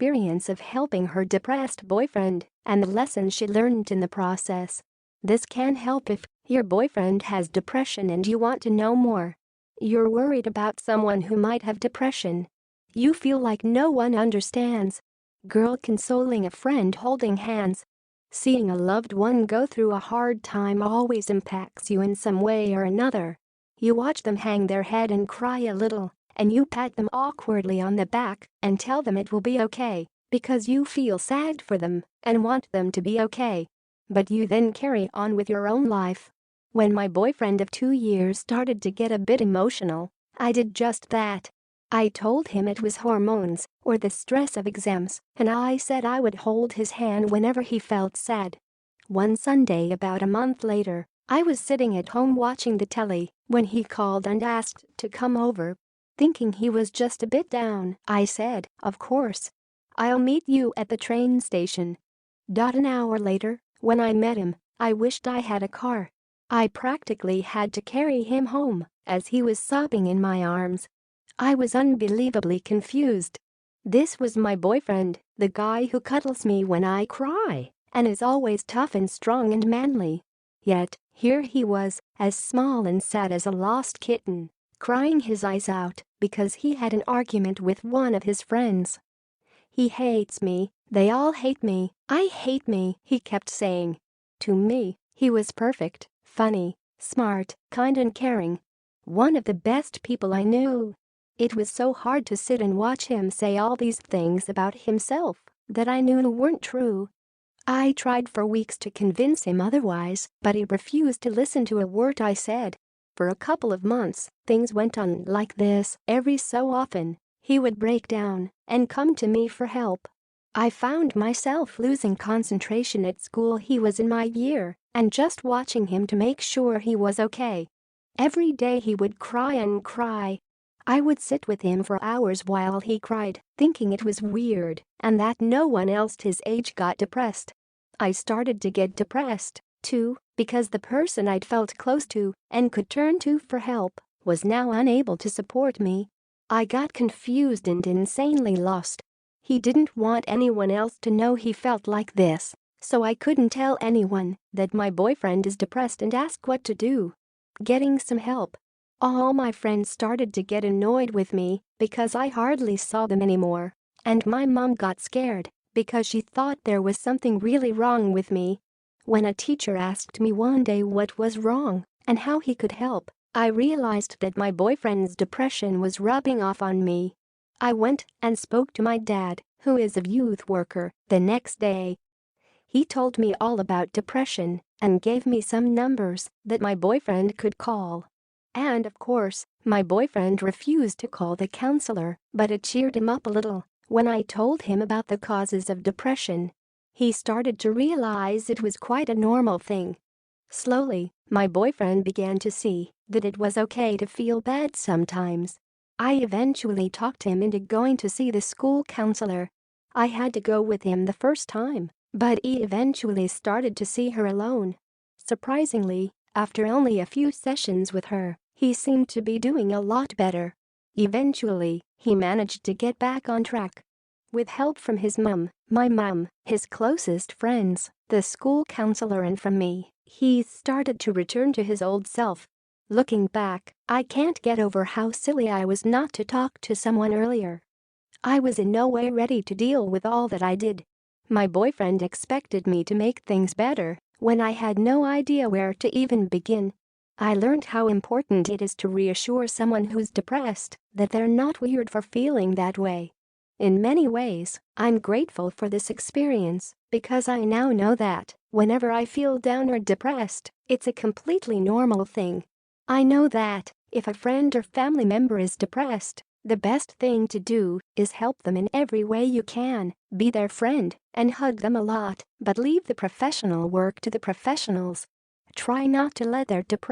experience of helping her depressed boyfriend and the lessons she learned in the process. This can help if your boyfriend has depression and you want to know more. You're worried about someone who might have depression. You feel like no one understands. Girl consoling a friend holding hands. Seeing a loved one go through a hard time always impacts you in some way or another. You watch them hang their head and cry a little, and you pat them awkwardly on the back and tell them it will be okay, because you feel sad for them and want them to be okay. But you then carry on with your own life. When my boyfriend of 2 years started to get a bit emotional, I did just that. I told him it was hormones or the stress of exams, and I said I would hold his hand whenever he felt sad. One Sunday about a month later, I was sitting at home watching the telly when he called and asked to come over. Thinking he was just a bit down, I said, "Of course. I'll meet you at the train station." An hour later, when I met him, I wished I had a car. I practically had to carry him home as he was sobbing in my arms. I was unbelievably confused. This was my boyfriend, the guy who cuddles me when I cry and is always tough and strong and manly. Yet, here he was, as small and sad as a lost kitten, crying his eyes out because he had an argument with one of his friends. "He hates me, they all hate me, I hate me," he kept saying. To me, he was perfect, funny, smart, kind and caring. One of the best people I knew. It was so hard to sit and watch him say all these things about himself that I knew weren't true. I tried for weeks to convince him otherwise, but he refused to listen to a word I said. For a couple of months, things went on like this. Every so often, he would break down and come to me for help. I found myself losing concentration at school. He was in my year, and just watching him to make sure he was okay. Every day he would cry and cry. I would sit with him for hours while he cried, thinking it was weird and that no one else his age got depressed. I started to get depressed, too, because the person I'd felt close to and could turn to for help was now unable to support me. I got confused and insanely lost. He didn't want anyone else to know he felt like this, so I couldn't tell anyone that my boyfriend is depressed and ask what to do. Getting some help. All my friends started to get annoyed with me because I hardly saw them anymore, and my mom got scared because she thought there was something really wrong with me. When a teacher asked me one day what was wrong and how he could help, I realized that my boyfriend's depression was rubbing off on me. I went and spoke to my dad, who is a youth worker, the next day. He told me all about depression and gave me some numbers that my boyfriend could call. And of course, my boyfriend refused to call the counselor, but it cheered him up a little when I told him about the causes of depression. He started to realize it was quite a normal thing. Slowly, my boyfriend began to see that it was okay to feel bad sometimes. I eventually talked him into going to see the school counselor. I had to go with him the first time, but he eventually started to see her alone. Surprisingly, after only a few sessions with her, he seemed to be doing a lot better. Eventually, he managed to get back on track. With help from his mom, my mom, his closest friends, the school counselor and from me, he started to return to his old self. Looking back, I can't get over how silly I was not to talk to someone earlier. I was in no way ready to deal with all that I did. My boyfriend expected me to make things better when I had no idea where to even begin. I learned how important it is to reassure someone who's depressed that they're not weird for feeling that way. In many ways, I'm grateful for this experience because I now know that whenever I feel down or depressed, it's a completely normal thing. I know that if a friend or family member is depressed, the best thing to do is help them in every way you can, be their friend and hug them a lot, but leave the professional work to the professionals. Try not to let their depression